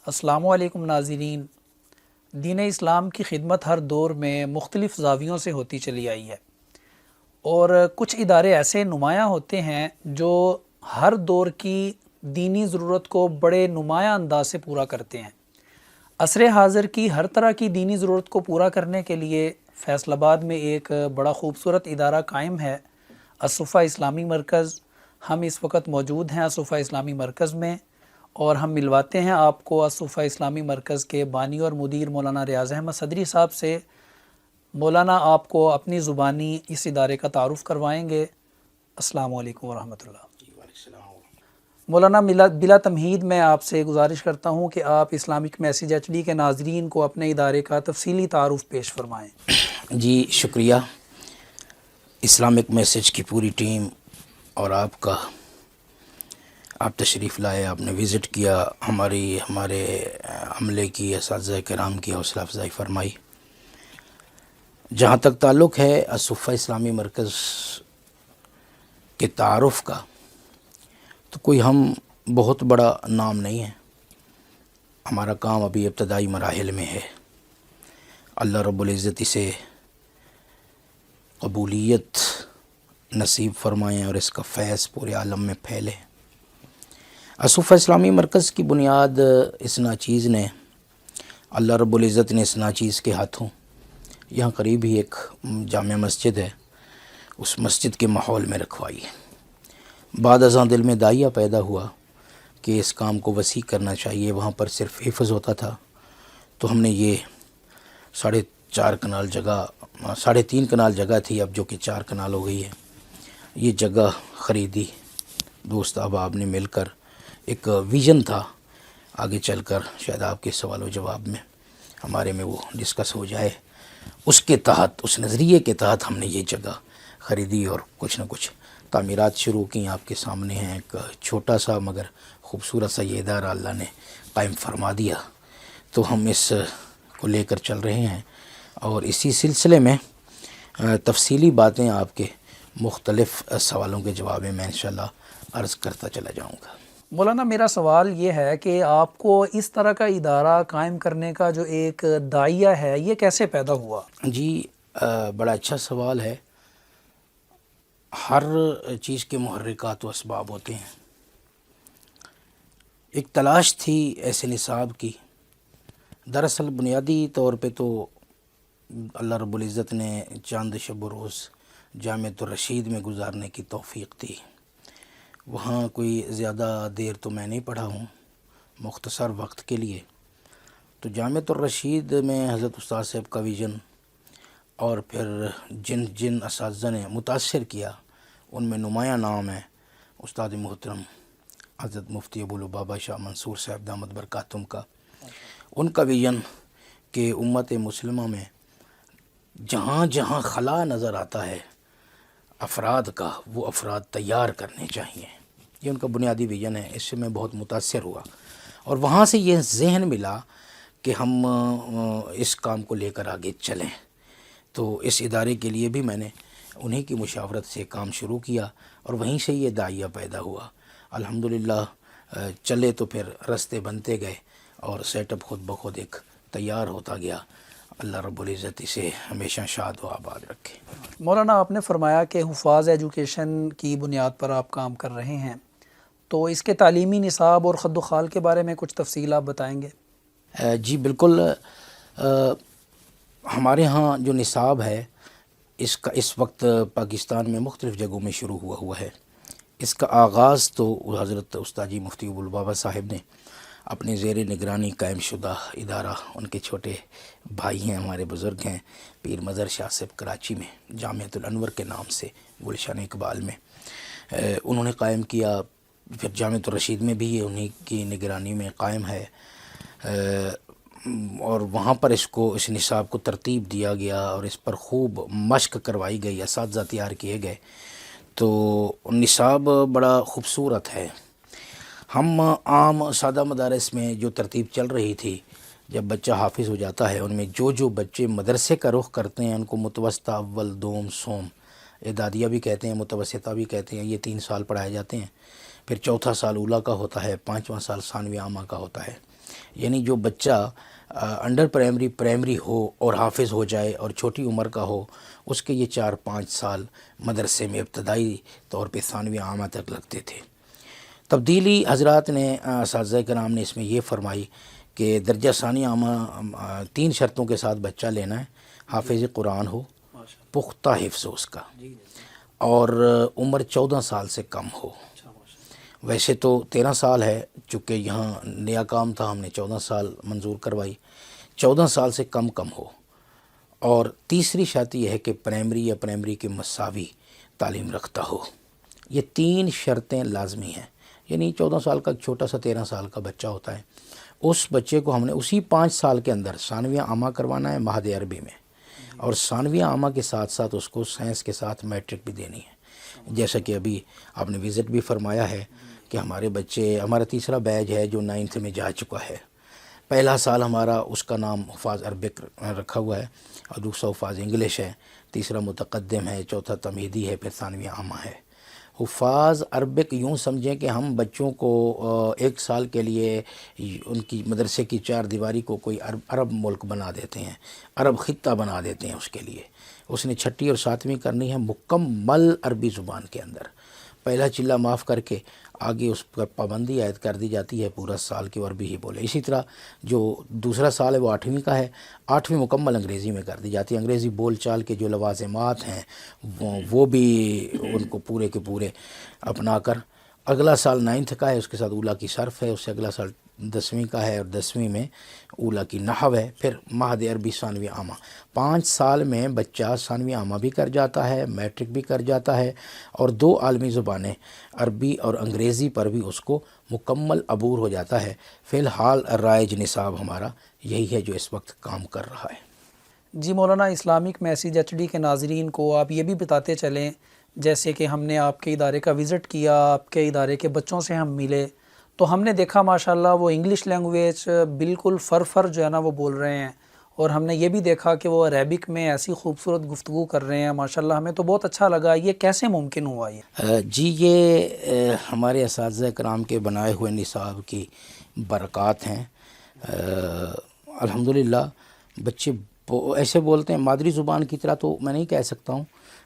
السلام علیکم ناظرین۔ دین اسلام کی خدمت ہر دور میں مختلف زاویوں سے ہوتی چلی آئی ہے، اور کچھ ادارے ایسے نمایاں ہوتے ہیں جو ہر دور کی دینی ضرورت کو بڑے نمایاں انداز سے پورا کرتے ہیں۔ عصر حاضر کی ہر طرح کی دینی ضرورت کو پورا کرنے کے لیے فیصل آباد میں ایک بڑا خوبصورت ادارہ قائم ہے، الصفہ اسلامی مرکز۔ ہم اس وقت موجود ہیں الصفہ اسلامی مرکز میں، اور ہم ملواتے ہیں آپ کو الصفہ اسلامی مرکز کے بانی اور مدیر مولانا ریاض احمد صدری صاحب سے۔ مولانا آپ کو اپنی زبانی اس ادارے کا تعارف کروائیں گے۔ السلام علیکم ورحمۃ اللہ۔ مولانا بلا تمہید میں آپ سے گزارش کرتا ہوں کہ آپ اسلامک میسیج HD کے ناظرین کو اپنے ادارے کا تفصیلی تعارف پیش فرمائیں۔ جی شکریہ۔ اسلامک میسیج کی پوری ٹیم اور آپ تشریف لائے، آپ نے وزٹ کیا، ہمارے عملے کی، اساتذہ کرام کی حوصلہ افزائی فرمائی۔ جہاں تک تعلق ہے الصفہ اسلامی مرکز کے تعارف کا، تو کوئی ہم بہت بڑا نام نہیں ہے، ہمارا کام ابھی ابتدائی مراحل میں ہے۔ اللہ رب العزت اسے قبولیت نصیب فرمائیں اور اس کا فیض پورے عالم میں پھیلے۔ الصفہ اسلامی مرکز کی بنیاد اس ناچیز نے، اللہ رب العزت نے اس ناچیز کے ہاتھوں، یہاں قریب ہی ایک جامع مسجد ہے، اس مسجد کے ماحول میں رکھوائی۔ بعد ازاں دل میں داعیہ پیدا ہوا کہ اس کام کو وسیع کرنا چاہیے، وہاں پر صرف حفظ ہوتا تھا، تو ہم نے یہ 3.5 کنال جگہ، 3.5 کنال جگہ تھی اب جو کہ 4 کنال ہو گئی ہے، یہ جگہ خریدی۔ دوست احباب نے مل کر، ایک ویژن تھا، آگے چل کر شاید آپ کے سوال و جواب میں ہمارے میں وہ ڈسکس ہو جائے، اس کے تحت، اس نظریے کے تحت ہم نے یہ جگہ خریدی اور کچھ نہ کچھ تعمیرات شروع کی۔ آپ کے سامنے ہیں، ایک چھوٹا سا مگر خوبصورت سا یہ ادارہ اللہ نے قائم فرما دیا، تو ہم اس کو لے کر چل رہے ہیں، اور اسی سلسلے میں تفصیلی باتیں آپ کے مختلف سوالوں کے جواب میں انشاءاللہ عرض کرتا چلا جاؤں گا۔ مولانا میرا سوال یہ ہے کہ آپ کو اس طرح کا ادارہ قائم کرنے کا جو ایک داعیہ ہے، یہ کیسے پیدا ہوا؟ جی بڑا اچھا سوال ہے۔ ہر چیز کے محرکات و اسباب ہوتے ہیں۔ ایک تلاش تھی ایسے نصاب کی، دراصل بنیادی طور پہ تو اللہ رب العزت نے چاند شب و روز جامعۃ الرشید میں گزارنے کی توفیق دی۔ وہاں کوئی زیادہ دیر تو میں نہیں پڑھا ہوں، مختصر وقت کے لیے، تو جامعۃ الرشید میں حضرت استاد صاحب کا ویژن اور پھر جن اساتذہ نے متاثر کیا، ان میں نمایاں نام ہے استاد محترم حضرت مفتی ابوالبابا شاہ منصور صاحب دامت برکاتہم کا۔ ان کا ویژن کہ امت مسلمہ میں جہاں جہاں خلا نظر آتا ہے افراد کا، وہ افراد تیار کرنے چاہیے، یہ ان کا بنیادی ویژن ہے۔ اس سے میں بہت متاثر ہوا، اور وہاں سے یہ ذہن ملا کہ ہم اس کام کو لے کر آگے چلیں، تو اس ادارے کے لیے بھی میں نے انہی کی مشاورت سے کام شروع کیا، اور وہیں سے یہ داعیہ پیدا ہوا۔ الحمدللہ چلے تو پھر رستے بنتے گئے، اور سیٹ اپ خود بخود ایک تیار ہوتا گیا۔ اللہ رب العزت اسے ہمیشہ شاد و آباد رکھے۔ مولانا آپ نے فرمایا کہ حفاظ ایجوکیشن کی بنیاد پر آپ کام کر رہے ہیں، تو اس کے تعلیمی نصاب اور خد و خال کے بارے میں کچھ تفصیل آپ بتائیں گے؟ جی بالکل۔ ہمارے ہاں جو نصاب ہے، اس کا اس وقت پاکستان میں مختلف جگہوں میں شروع ہوا ہے۔ اس کا آغاز تو حضرت استاد جی مفتی ابوالبابا صاحب نے اپنے زیر نگرانی قائم شدہ ادارہ، ان کے چھوٹے بھائی ہیں، ہمارے بزرگ ہیں، پیر مظہر شاہ صاحب، کراچی میں جامعۃ الانور کے نام سے گلشن اقبال میں انہوں نے قائم کیا۔ پھر جامعۃ الرشید میں بھی یہ انہی کی نگرانی میں قائم ہے، اور وہاں پر اس نصاب کو ترتیب دیا گیا، اور اس پر خوب مشق کروائی گئی، اساتذہ تیار کیے گئے، تو نصاب بڑا خوبصورت ہے۔ ہم عام سادہ مدارس میں جو ترتیب چل رہی تھی، جب بچہ حافظ ہو جاتا ہے، ان میں جو بچے مدرسے کا رخ کرتے ہیں، ان کو متوسطہ، اول، دوم، سوم، اعدادیہ بھی کہتے ہیں، متوسطہ بھی کہتے ہیں، یہ 3 سال پڑھائے جاتے ہیں۔ پھر چوتھا سال اولیٰ کا ہوتا ہے، 5واں سال ثانوی عامہ کا ہوتا ہے۔ یعنی جو بچہ انڈر پرائمری پرائمری ہو اور حافظ ہو جائے اور چھوٹی عمر کا ہو، اس کے یہ 4-5 سال مدرسے میں ابتدائی طور پہ ثانوی عامہ تک لگتے تھے۔ تبدیلی حضرات نے اساتذہ کرام نے اس میں یہ فرمائی کہ درجہ ثانوی عامہ 3 شرطوں کے ساتھ بچہ لینا ہے: حافظ قرآن ہو، پختہ حفظ ہو اس کا، اور عمر 14 سال سے کم ہو۔ ویسے تو 13 سال ہے، چونکہ یہاں نیا کام تھا، ہم نے 14 سال منظور کروائی۔ 14 سال سے کم ہو، اور تیسری شرط یہ ہے کہ پرائمری یا پرائمری کے مساوی تعلیم رکھتا ہو۔ یہ 3 شرطیں لازمی ہیں۔ یعنی 14 سال کا چھوٹا سا 13 سال کا بچہ ہوتا ہے، اس بچے کو ہم نے اسی 5 سال کے اندر ثانویہ عامہ کروانا ہے مہد عربی میں، اور ثانویہ عامہ کے ساتھ ساتھ اس کو سائنس کے ساتھ میٹرک بھی دینی ہے۔ جیسا کہ ابھی آپ نے وزٹ بھی فرمایا ہے کہ ہمارے بچے، ہمارا تیسرا بیچ ہے جو 9th میں جا چکا ہے۔ پہلا سال ہمارا اس کا نام حفاظ عربک رکھا ہوا ہے، اور دوسرا حفاظ انگلش ہے، تیسرا متقدم ہے، چوتھا تمہیدی ہے، پھر ثانویہ عامہ ہے۔ حفاظ عربک یوں سمجھیں کہ ہم بچوں کو 1 سال کے لیے ان کی مدرسے کی 4 دیواری کو کوئی عرب ملک بنا دیتے ہیں، عرب خطہ بنا دیتے ہیں۔ اس کے لیے اس نے 6ٹھی اور 7ویں کرنی ہے مکمل عربی زبان کے اندر، پہلا چلہ معاف کر کے آگے اس پر پابندی عائد کر دی جاتی ہے، پورا سال کی عربی ہی بولے۔ اسی طرح جو دوسرا سال ہے وہ 8ویں کا ہے، 8ویں مکمل انگریزی میں کر دی جاتی ہے۔ انگریزی بول چال کے جو لوازمات ہیں وہ بھی ان کو پورے کے پورے اپنا کر، اگلا سال 9th کا ہے، اس کے ساتھ اولیٰ کی صرف ہے، اس سے اگلا سال 10ویں کا ہے، اور 10ویں میں اولیٰ کی نحو ہے، پھر مہد عربی ثانوی عامہ۔ 5 سال میں بچہ ثانوی عامہ بھی کر جاتا ہے، میٹرک بھی کر جاتا ہے، اور 2 عالمی زبانیں عربی اور انگریزی پر بھی اس کو مکمل عبور ہو جاتا ہے۔ فی الحال رائج نصاب ہمارا یہی ہے جو اس وقت کام کر رہا ہے۔ جی مولانا، اسلامک میسیج HD کے ناظرین کو آپ یہ بھی بتاتے چلیں، جیسے کہ ہم نے آپ کے ادارے کا وزٹ کیا، آپ کے ادارے کے بچوں سے ہم ملے، تو ہم نے دیکھا ماشاءاللہ وہ انگلش لینگویج بالکل فر جو ہے نا وہ بول رہے ہیں، اور ہم نے یہ بھی دیکھا کہ وہ عربک میں ایسی خوبصورت گفتگو کر رہے ہیں ماشاءاللہ، ہمیں تو بہت اچھا لگا۔ یہ کیسے ممکن ہوا یہ؟ جی یہ ہمارے اساتذہ کرام کے بنائے ہوئے نصاب کی برکات ہیں۔ الحمدللہ بچے ایسے بولتے ہیں، مادری زبان کی طرح تو میں نہیں کہہ سکتا ہوں،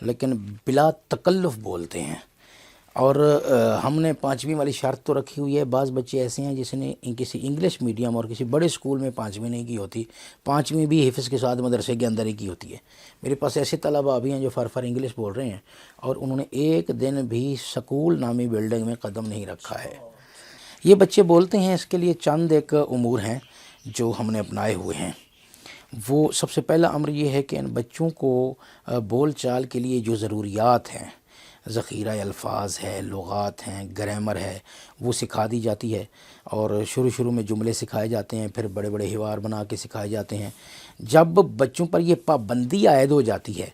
لیکن بلا تکلف بولتے ہیں۔ اور ہم نے 5ویں والی شرط تو رکھی ہوئی ہے۔ بعض بچے ایسے ہیں جس نے کسی انگلش میڈیم اور کسی بڑے اسکول میں 5ویں نہیں کی ہوتی، 5ویں بھی حفظ کے ساتھ مدرسے کے اندر ہی کی ہوتی ہے۔ میرے پاس ایسے طلباء بھی ہیں جو فر انگلش بول رہے ہیں، اور انہوں نے ایک دن بھی سکول نامی بلڈنگ میں قدم نہیں رکھا ہے۔ یہ بچے بولتے ہیں، اس کے لیے چند ایک امور ہیں جو ہم نے اپنائے ہوئے ہیں۔ وہ سب سے پہلا امر یہ ہے کہ ان بچوں کو بول چال کے لیے جو ضروریات ہیں، ذخیرہ الفاظ ہے، لغات ہیں، گرامر ہے، وہ سکھا دی جاتی ہے، اور شروع میں جملے سکھائے جاتے ہیں، پھر بڑے بڑے حوار بنا کے سکھائے جاتے ہیں۔ جب بچوں پر یہ پابندی عائد ہو جاتی ہے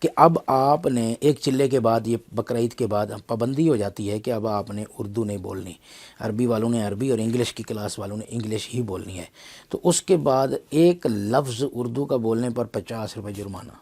کہ اب آپ نے ایک چلے کے بعد، یہ بقرعید کے بعد پابندی ہو جاتی ہے کہ اب آپ نے اردو نہیں بولنی، عربی والوں نے عربی اور انگلش کی کلاس والوں نے انگلش ہی بولنی ہے، تو اس کے بعد ایک لفظ اردو کا بولنے پر 50 روپے جرمانہ،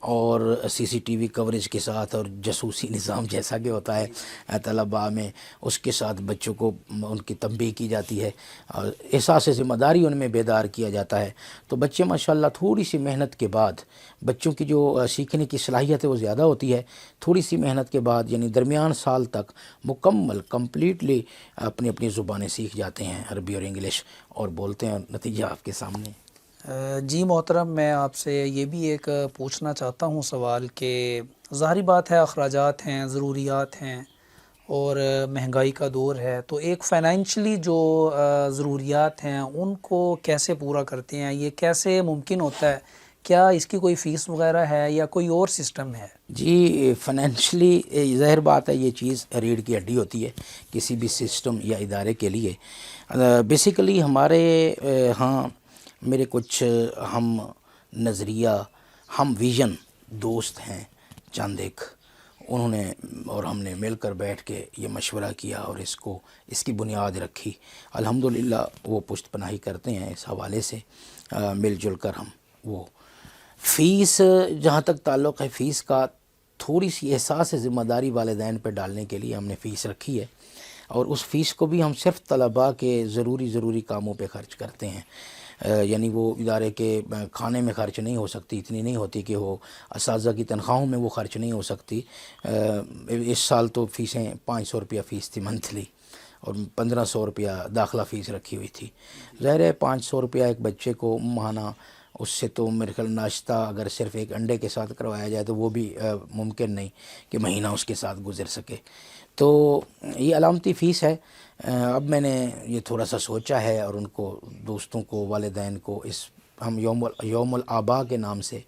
اور CCTV کوریج کے ساتھ، اور جاسوسی نظام جیسا کہ ہوتا ہے طلباء میں، اس کے ساتھ بچوں کو ان کی تنبیہ کی جاتی ہے، اور احساس ذمہ داری ان میں بیدار کیا جاتا ہے۔ تو بچے ماشاءاللہ تھوڑی سی محنت کے بعد، بچوں کی جو سیکھنے کی صلاحیت ہے وہ زیادہ ہوتی ہے، تھوڑی سی محنت کے بعد یعنی درمیان سال تک مکمل کمپلیٹلی اپنی زبانیں سیکھ جاتے ہیں، عربی اور انگلش، اور بولتے ہیں، اور نتیجہ آپ کے سامنے۔ جی محترم، میں آپ سے یہ بھی ایک پوچھنا چاہتا ہوں سوال کہ ظاہری بات ہے اخراجات ہیں، ضروریات ہیں، اور مہنگائی کا دور ہے، تو ایک فائنینشلی جو ضروریات ہیں ان کو کیسے پورا کرتے ہیں؟ یہ کیسے ممکن ہوتا ہے؟ کیا اس کی کوئی فیس وغیرہ ہے یا کوئی اور سسٹم ہے؟ جی فائنینشلی ظاہر بات ہے یہ چیز ریڑھ کی ہڈی ہوتی ہے کسی بھی سسٹم یا ادارے کے لیے۔ بیسیکلی ہمارے ہاں میرے کچھ ہم نظریہ، ہم ویژن دوست ہیں چند ایک، انہوں نے اور ہم نے مل کر بیٹھ کے یہ مشورہ کیا اور اس کی بنیاد رکھی۔ الحمدللہ وہ پشت پناہی کرتے ہیں اس حوالے سے، مل جل کر ہم وہ فیس، جہاں تک تعلق ہے فیس کا، تھوڑی سی احساس ذمہ داری والدین پہ ڈالنے کے لیے ہم نے فیس رکھی ہے۔ اور اس فیس کو بھی ہم صرف طلباء کے ضروری کاموں پہ خرچ کرتے ہیں، یعنی وہ ادارے کے کھانے میں خرچ نہیں ہو سکتی، اتنی نہیں ہوتی کہ وہ اساتذہ کی تنخواہوں میں وہ خرچ نہیں ہو سکتی۔ اس سال تو فیسیں 500 روپیہ فیس تھی منتھلی، اور 1500 روپیہ داخلہ فیس رکھی ہوئی تھی۔ ظاہر ہے 500 روپیہ ایک بچے کو ماہانہ، اس سے تو میرے خیال ناشتہ اگر صرف ایک انڈے کے ساتھ کروایا جائے تو وہ بھی ممکن نہیں کہ مہینہ اس کے ساتھ گزر سکے۔ تو یہ علامتی فیس ہے۔ اب میں نے یہ تھوڑا سا سوچا ہے، اور ان کو دوستوں کو، والدین کو، اس ہم یوم الآباء کے نام سے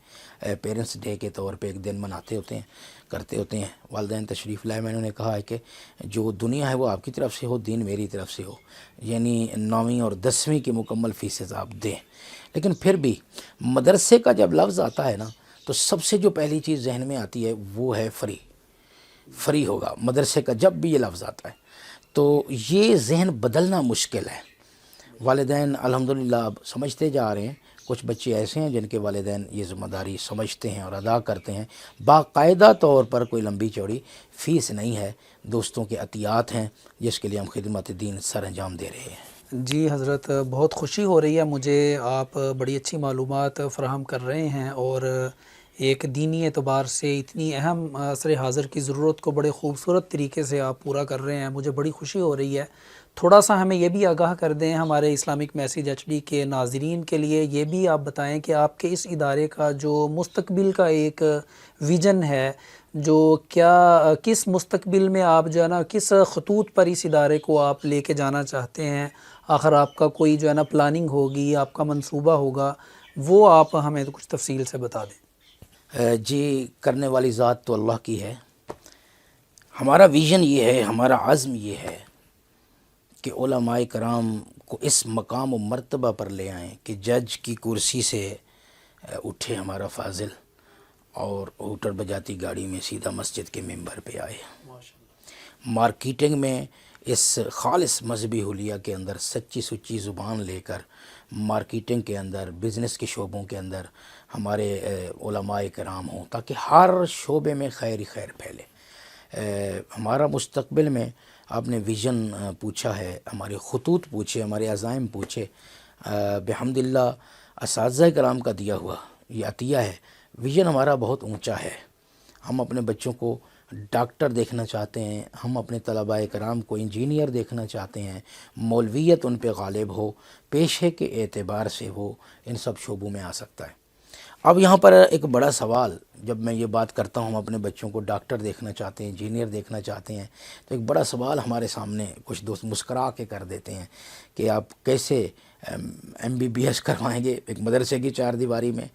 پیرنٹس ڈے کے طور پہ ایک دن مناتے ہوتے ہیں، کرتے ہوتے ہیں۔ والدین تشریف لائے، میں نے کہا ہے کہ جو دنیا ہے وہ آپ کی طرف سے ہو، دین میری طرف سے ہو، یعنی 9ویں اور 10ویں کی مکمل فیسز آپ دیں۔ لیکن پھر بھی مدرسے کا جب لفظ آتا ہے نا، تو سب سے جو پہلی چیز ذہن میں آتی ہے وہ ہے فری ہوگا مدرسے کا۔ جب بھی یہ لفظ آتا ہے تو یہ ذہن بدلنا مشکل ہے۔ والدین الحمدللہ اب سمجھتے جا رہے ہیں۔ کچھ بچے ایسے ہیں جن کے والدین یہ ذمہ داری سمجھتے ہیں اور ادا کرتے ہیں۔ باقاعدہ طور پر کوئی لمبی چوڑی فیس نہیں ہے، دوستوں کے عطیات ہیں جس کے لیے ہم خدمت دین سر انجام دے رہے ہیں۔ جی حضرت، بہت خوشی ہو رہی ہے مجھے، آپ بڑی اچھی معلومات فراہم کر رہے ہیں، اور ایک دینی اعتبار سے اتنی اہم عصر حاضر کی ضرورت کو بڑے خوبصورت طریقے سے آپ پورا کر رہے ہیں، مجھے بڑی خوشی ہو رہی ہے۔ تھوڑا سا ہمیں یہ بھی آگاہ کر دیں، ہمارے اسلامک میسیج HD کے ناظرین کے لیے یہ بھی آپ بتائیں کہ آپ کے اس ادارے کا جو مستقبل کا ایک ویژن ہے، جو کس مستقبل میں آپ جو ہے نا کس خطوط پر اس ادارے کو آپ لے کے جانا چاہتے ہیں، آخر آپ کا کوئی جو ہے نا پلاننگ ہوگی، آپ کا منصوبہ ہوگا، وہ آپ ہمیں کچھ تفصیل سے بتا دیں۔ جی، کرنے والی ذات تو اللہ کی ہے۔ ہمارا ویژن یہ ہے، ہمارا عزم یہ ہے کہ علماء کرام کو اس مقام و مرتبہ پر لے آئیں کہ جج کی کرسی سے اٹھے ہمارا فاضل، اور ہوٹر بجاتی گاڑی میں سیدھا مسجد کے ممبر پہ آئے۔ مارکیٹنگ میں اس خالص مذہبی حلیہ کے اندر سچی سچی زبان لے کر، مارکیٹنگ کے اندر، بزنس کے شعبوں کے اندر ہمارے علماء کرام ہوں، تاکہ ہر شعبے میں خیر ہی خیر پھیلے۔ ہمارا مستقبل میں آپ نے ویژن پوچھا ہے، ہمارے خطوط پوچھے، ہمارے عزائم پوچھے، بحمداللہ اساتذہ کرام کا دیا ہوا یہ عطیہ ہے۔ ویژن ہمارا بہت اونچا ہے۔ ہم اپنے بچوں کو ڈاکٹر دیکھنا چاہتے ہیں، ہم اپنے طلباء کرام کو انجینئر دیکھنا چاہتے ہیں، مولویت ان پہ غالب ہو، پیشے کے اعتبار سے وہ ان سب شعبوں میں آ سکتا ہے۔ اب یہاں پر ایک بڑا سوال، جب میں یہ بات کرتا ہوں ہم اپنے بچوں کو ڈاکٹر دیکھنا چاہتے ہیں، انجینئر دیکھنا چاہتے ہیں، تو ایک بڑا سوال ہمارے سامنے کچھ دوست مسکرا کے کر دیتے ہیں کہ آپ کیسے MBBS کروائیں گے ایک مدرسے کی 4 دیواری میں؟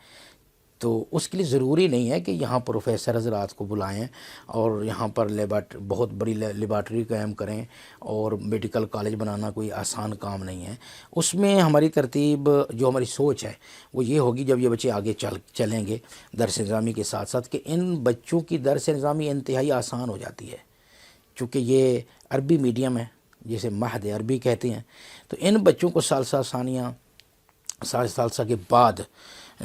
تو اس کے لیے ضروری نہیں ہے کہ یہاں پروفیسر حضرات کو بلائیں اور یہاں پر بہت بڑی لیبارٹری قائم کریں، اور میڈیکل کالج بنانا کوئی آسان کام نہیں ہے۔ اس میں ہماری ترتیب، جو ہماری سوچ ہے وہ یہ ہوگی، جب یہ بچے آگے چلیں گے درس نظامی کے ساتھ ساتھ، کہ ان بچوں کی درس نظامی انتہائی آسان ہو جاتی ہے، چونکہ یہ عربی میڈیم ہے جسے مہد عربی کہتے ہیں۔ تو ان بچوں کو ثالثہ ثانیہ، ثالثہ کے بعد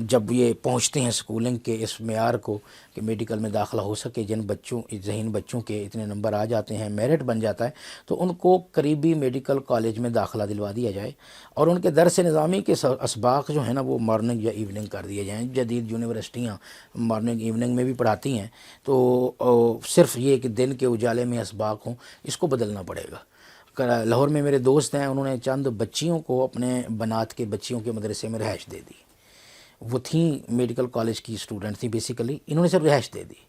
جب یہ پہنچتے ہیں اسکولنگ کے اس معیار کو کہ میڈیکل میں داخلہ ہو سکے، جن بچوں کے اتنے نمبر آ جاتے ہیں، میرٹ بن جاتا ہے، تو ان کو قریبی میڈیکل کالج میں داخلہ دلوا دیا جائے، اور ان کے درس نظامی کے اسباق جو ہیں نا وہ مارننگ یا ایوننگ کر دیے جائیں۔ جدید یونیورسٹیاں مارننگ ایوننگ میں بھی پڑھاتی ہیں، تو صرف یہ کہ دن کے اجالے میں اسباق ہوں، اس کو بدلنا پڑے گا۔ لاہور میں میرے دوست ہیں، انہوں نے چند بچیوں کو اپنے بنات کے بچیوں کے مدرسے میں رہائش دے دی۔ وہ تھیں میڈیکل کالج کی اسٹوڈنٹ تھیں بیسیکلی، انہوں نے صرف رہائش دے دی۔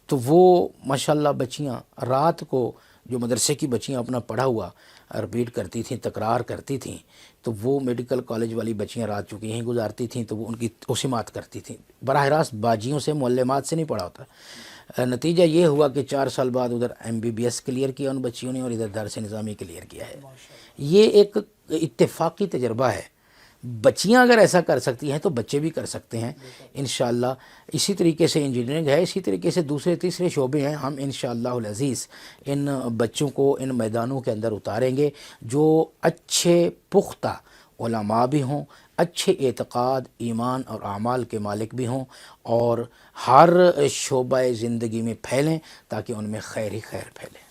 تو وہ ماشاءاللہ بچیاں رات کو، جو مدرسے کی بچیاں اپنا پڑھا ہوا رپیٹ کرتی تھیں، تکرار کرتی تھیں، تو وہ میڈیکل کالج والی بچیاں رات چونکہ یہیں گزارتی تھیں تو وہ ان کی توسیمات کرتی تھیں، براہ راست باجیوں سے، معلمات سے نہیں پڑھا ہوتا۔ نتیجہ یہ ہوا کہ 4 سال بعد ادھر MBBS کلیئر کیا ان بچیوں نے، اور ادھر درس نظامی کلیئر کیا ہے۔ یہ ایک اتفاقی تجربہ ہے۔ بچیاں اگر ایسا کر سکتی ہیں تو بچے بھی کر سکتے ہیں انشاءاللہ۔ اسی طریقے سے انجینئرنگ ہے، اسی طریقے سے دوسرے تیسرے شعبے ہیں۔ ہم انشاءاللہ العزیز ان بچوں کو ان میدانوں کے اندر اتاریں گے، جو اچھے پختہ علماء بھی ہوں، اچھے اعتقاد، ایمان اور اعمال کے مالک بھی ہوں، اور ہر شعبہ زندگی میں پھیلیں، تاکہ ان میں خیر ہی خیر پھیلے۔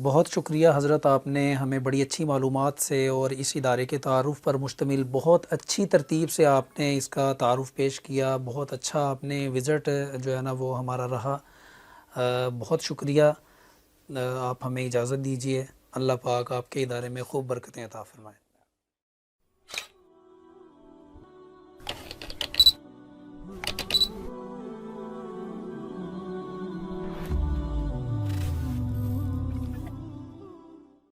بہت شکریہ حضرت، آپ نے ہمیں بڑی اچھی معلومات سے اور اس ادارے کے تعارف پر مشتمل بہت اچھی ترتیب سے آپ نے اس کا تعارف پیش کیا. بہت اچھا آپ نے وزٹ جو ہے نا وہ ہمارا رہا. بہت شکریہ. آپ ہمیں اجازت دیجیے. اللہ پاک آپ کے ادارے میں خوب برکتیں عطا فرمائے.